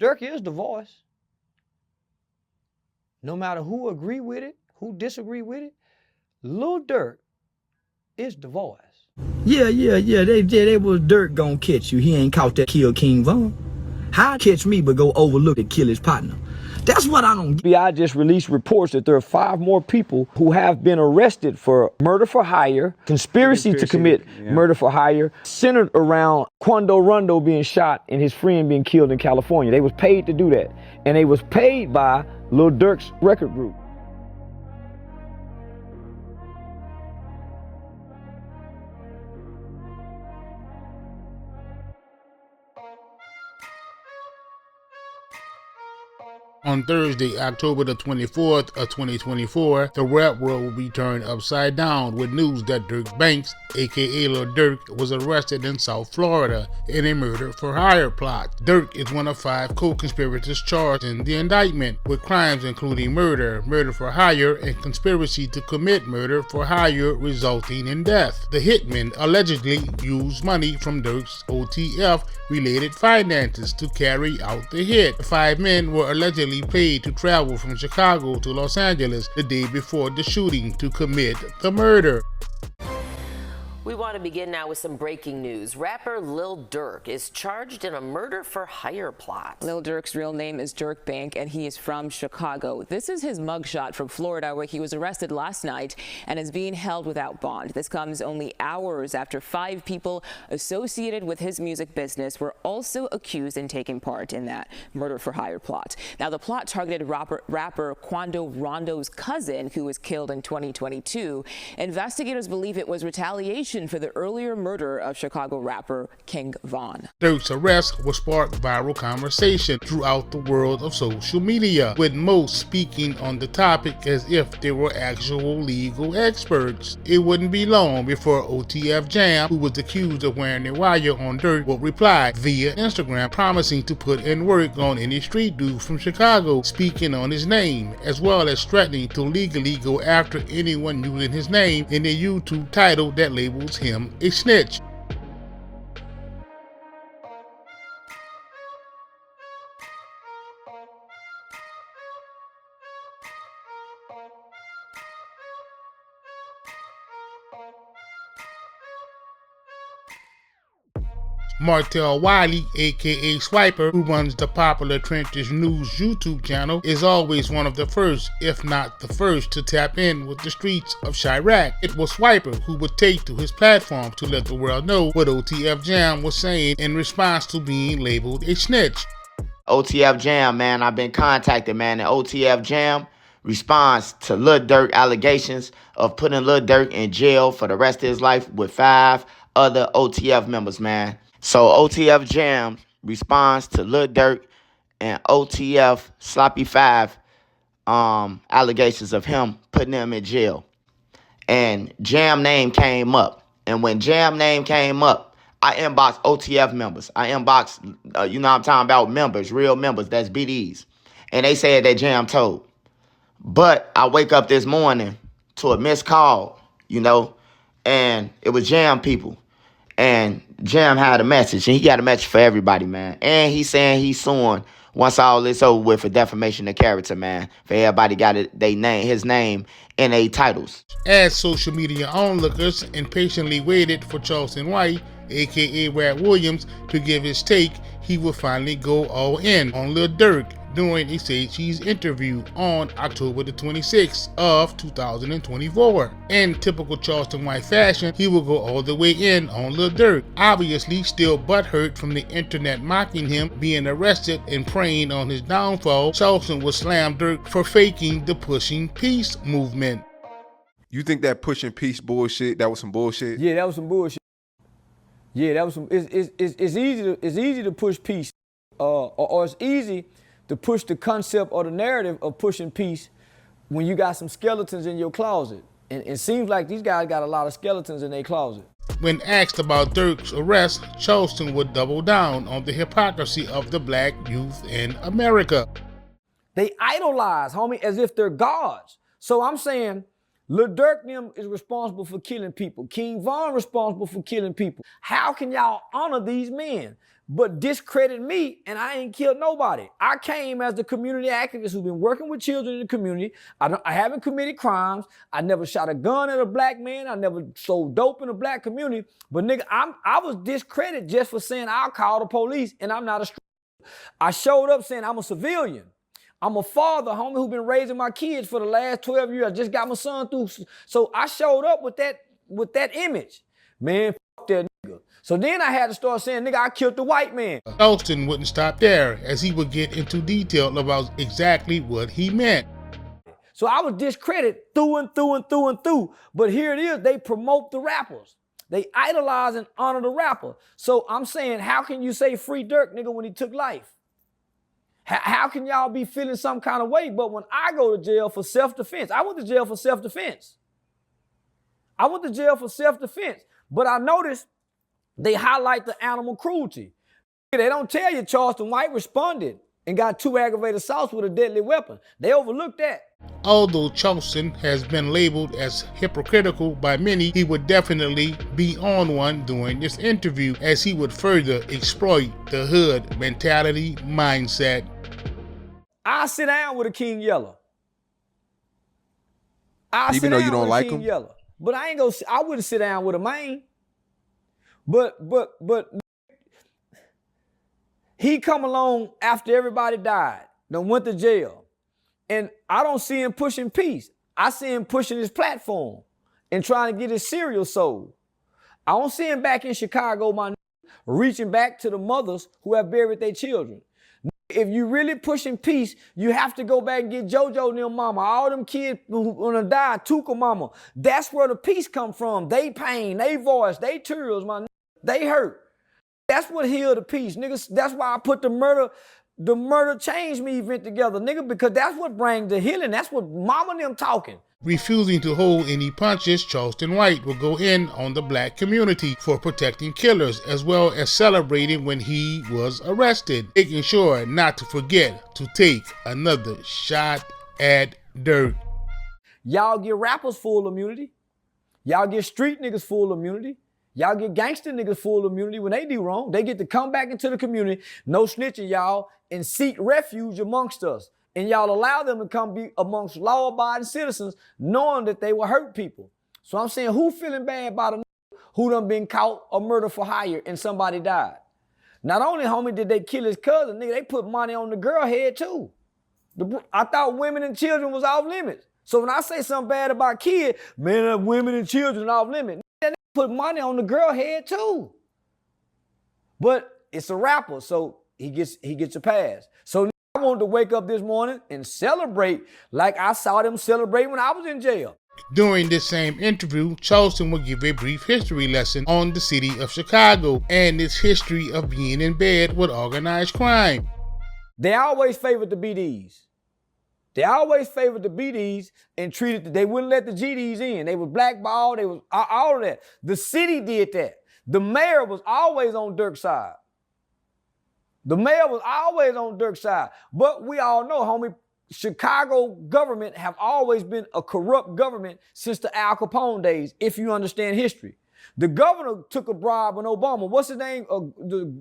Durk is the voice. No matter who agree with it, who disagree with it, Lil Durk is the voice. Yeah, they was Durk gonna catch you. He ain't caught that kill King Von. How catch me but go overlook and kill his partner? That's what I don't get. FBI just released reports that there are 5 more people who have been arrested for murder for hire, conspiracy to commit murder for hire, centered around Quando Rondo being shot and his friend being killed in California. They was paid to do that. And they was paid by Lil Durk's record group. On Thursday, October the 24th of 2024, the rap world will be turned upside down with news that Durk Banks, aka Lil Durk, was arrested in South Florida in a murder for hire plot. Durk is one of 5 co-conspirators charged in the indictment with crimes including murder, murder for hire, and conspiracy to commit murder for hire resulting in death. The hitman allegedly used money from Durk's OTF related finances to carry out the hit. The 5 men were allegedly paid to travel from Chicago to Los Angeles the day before the shooting to commit the murder. We want to begin now with some breaking news. Rapper Lil Durk is charged in a murder for hire plot. Lil Durk's real name is Durk Bank, and he is from Chicago. This is his mugshot from Florida, where he was arrested last night and is being held without bond. This comes only hours after 5 people associated with his music business were also accused and taking part in that murder for hire plot. Now, the plot targeted rapper Quando Rondo's cousin, who was killed in 2022. Investigators believe it was retaliation for the earlier murder of Chicago rapper King Von. Durk's arrest will spark viral conversation throughout the world of social media, with most speaking on the topic as if they were actual legal experts. It wouldn't be long before OTF Jam, who was accused of wearing a wire on Durk, will reply via Instagram promising to put in work on any street dude from Chicago speaking on his name, as well as threatening to legally go after anyone using his name in a YouTube title that labels him a snitch. Martell Wiley, aka Swiper, who runs the popular Trenches News YouTube channel, is always one of the first, if not the first, to tap in with the streets of Chirac. It was Swiper who would take to his platform to let the world know what OTF Jam was saying in response to being labeled a snitch. OTF Jam, man, I've been contacted, man, and OTF Jam responds to Lil Durk allegations of putting Lil Durk in jail for the rest of his life with 5 other OTF members, man. So OTF Jam responds to Lil Durk and OTF Sloppy 5 allegations of him putting him in jail. And Jam name came up. And when Jam name came up, I inboxed OTF members. I inboxed, you know what I'm talking about, members, real members, that's BDs. And they said that Jam told. But I wake up this morning to a missed call, you know, and it was Jam people. And Jam had a message, and he got a message for everybody, man. And he's saying he's suing once all this over with for defamation of character, man. For everybody got his name in their titles. As social media onlookers impatiently waited for Charleston White, aka Rat Williams, to give his take, he would finally go all in on Lil Durk during a Say Cheese interview on October the 26th of 2024. In typical Charleston White fashion, he will go all the way in on Lil Durk, obviously still butthurt from the internet mocking him being arrested and preying on his downfall. Charleston will slam Durk for faking the pushing peace movement. You think that pushing peace bullshit, that was some bullshit? Yeah, that was some bullshit. Yeah, that was some. It's easy to push peace, or it's easy to push the concept or the narrative of pushing peace when you got some skeletons in your closet. And it seems like these guys got a lot of skeletons in their closet. When asked about Durk's arrest, Charleston would double down on the hypocrisy of the black youth in America. They idolize, homie, as if they're gods. So I'm saying, Lil Durk them is responsible for killing people. King Von responsible for killing people. How can y'all honor these men? but discredit me, and I ain't killed nobody. I came as the community activist who's been working with children in the community. I haven't committed crimes. I never shot a gun at a black man. I never sold dope in the black community. But nigga, I was discredited just for saying I'll call the police, and I'm not a I showed up saying I'm a civilian. I'm a father, homie, who's been raising my kids for the last 12 years. I just got my son through. So I showed up with that image. Man, fuck that nigga. So then I had to start saying, nigga, I killed the white man. Charleston wouldn't stop there, as he would get into detail about exactly what he meant. So I was discredited through and through and through and through. But here it is, they promote the rappers. They idolize and honor the rapper. So I'm saying, how can you say free Durk, nigga, when he took life? How can y'all be feeling some kind of way? But when I go to jail for self-defense, I went to jail for self-defense. I went to jail for self-defense. But I noticed they highlight the animal cruelty. They don't tell you Charleston White responded and got 2 aggravated assaults with a deadly weapon. They overlooked that. Although Charleston has been labeled as hypocritical by many, he would definitely be on one during this interview, as he would further exploit the hood mentality mindset. I sit down with a King Yellow. Even though you don't like him? Yellow. But I wouldn't sit down with a man. But he come along after everybody died, then went to jail. And I don't see him pushing peace. I see him pushing his platform and trying to get his cereal sold. I don't see him back in Chicago, reaching back to the mothers who have buried their children. If you really pushing peace, you have to go back and get JoJo and them mama. All them kids who gonna die, Tuka mama. That's where the peace come from. They pain, they voice, they tears, they hurt. That's what healed the peace, niggas. That's why I put the murder changed me event together, nigga, because that's what brings the healing. That's what mama and them talking. Refusing to hold any punches, Charleston White will go in on the black community for protecting killers, as well as celebrating when he was arrested, making sure not to forget to take another shot at Durk. Y'all get rappers full immunity. Y'all get street niggas full immunity. Y'all get gangster niggas full immunity when they do wrong. They get to come back into the community, no snitching y'all, and seek refuge amongst us. And y'all allow them to come be amongst law-abiding citizens, knowing that they will hurt people. So I'm saying, who feeling bad about a nigga who done been caught a murder for hire and somebody died? Not only, homie, did they kill his cousin, nigga, they put money on the girl head too. I thought women and children was off limits. So when I say something bad about kids, man, women and children off limits. That nigga put money on the girl head too. But it's a rapper, so he gets a pass. So I wanted to wake up this morning and celebrate like I saw them celebrate when I was in jail. During this same interview, Charleston will give a brief history lesson on the city of Chicago and its history of being in bed with organized crime. They always favored the BDs. They always favored the BDs and they wouldn't let the GDs in. They was blackballed, they was all of that. The city did that. The mayor was always on Durk's side. The mayor was always on Durk's side. But we all know, homie, Chicago government have always been a corrupt government since the Al Capone days, if you understand history. The governor took a bribe when Obama, what's his name? The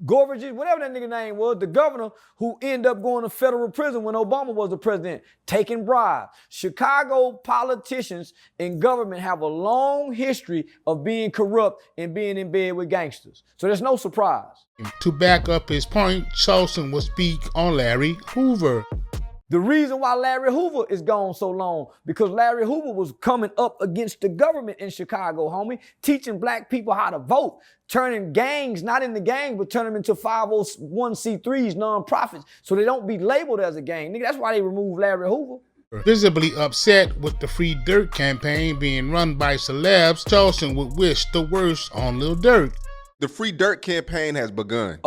Gorvage, whatever that nigga name was, the governor who ended up going to federal prison when Obama was the president, taking bribes. Chicago politicians and government have a long history of being corrupt and being in bed with gangsters. So there's no surprise. To back up his point, Charleston will speak on Larry Hoover. The reason why Larry Hoover is gone so long, because Larry Hoover was coming up against the government in Chicago, homie, teaching black people how to vote, turning gangs, not in the gang, but turn them into 501c3s, nonprofits, so they don't be labeled as a gang. Nigga, that's why they removed Larry Hoover. Visibly upset with the Free Durk campaign being run by celebs, Charleston would wish the worst on Lil Durk. The Free Durk campaign has begun.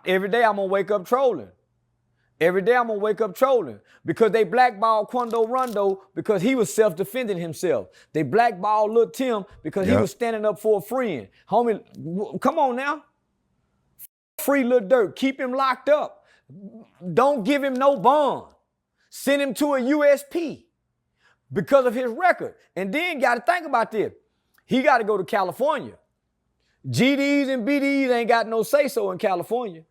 Every day I'm gonna wake up trolling. Every day I'm gonna wake up trolling because they blackballed Quando Rondo because he was self-defending himself. They blackballed Lil Tim because he was standing up for a friend. Homie, come on now. Free Lil Durk, keep him locked up. Don't give him no bond. Send him to a USP because of his record. And then gotta think about this. He gotta go to California. GDs and BDs ain't got no say-so in California.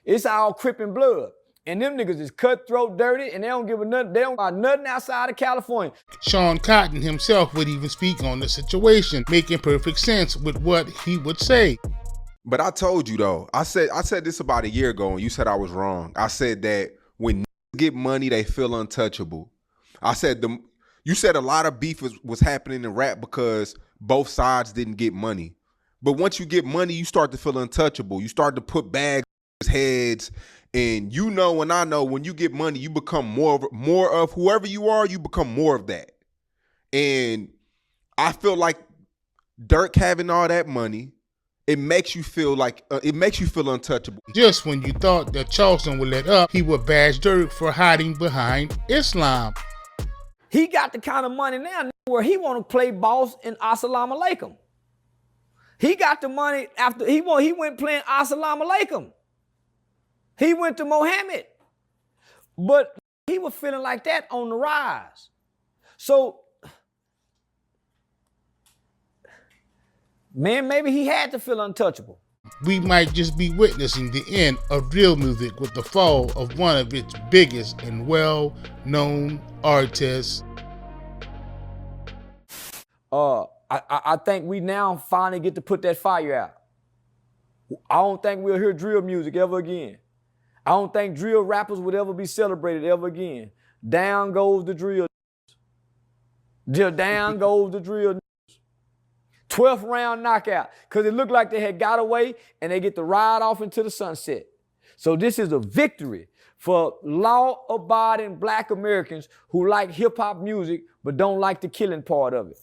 It's all Crip and blood. And them niggas is cutthroat, dirty, and they don't give a nothing. They don't got nothing outside of California. Sean Cotton himself would even speak on the situation, making perfect sense with what he would say. But I told you though, I said this about a year ago and you said I was wrong. I said that when niggas get money, they feel untouchable. I said you said a lot of beef was happening in rap because both sides didn't get money. But once you get money, you start to feel untouchable. You start to put bags on heads. And you know and I know when you get money, you become more of whoever you are, you become more of that. And I feel like Durk having all that money, it makes you feel untouchable. Just when you thought that Charleston would let up, he would bash Durk for hiding behind Islam. He got the kind of money now where he want to play boss in Assalamu Alaikum. He got the money after he went playing Assalamu Alaikum. He went to Mohammed, but he was feeling like that on the rise. So, man, maybe he had to feel untouchable. We might just be witnessing the end of drill music with the fall of one of its biggest and well-known artists. I think we now finally get to put that fire out. I don't think we'll hear drill music ever again. I don't think drill rappers would ever be celebrated ever again. Down goes the drill. Down goes the drill. 12th round knockout. Because it looked like they had got away and they get to ride off into the sunset. So this is a victory for law-abiding black Americans who like hip-hop music but don't like the killing part of it.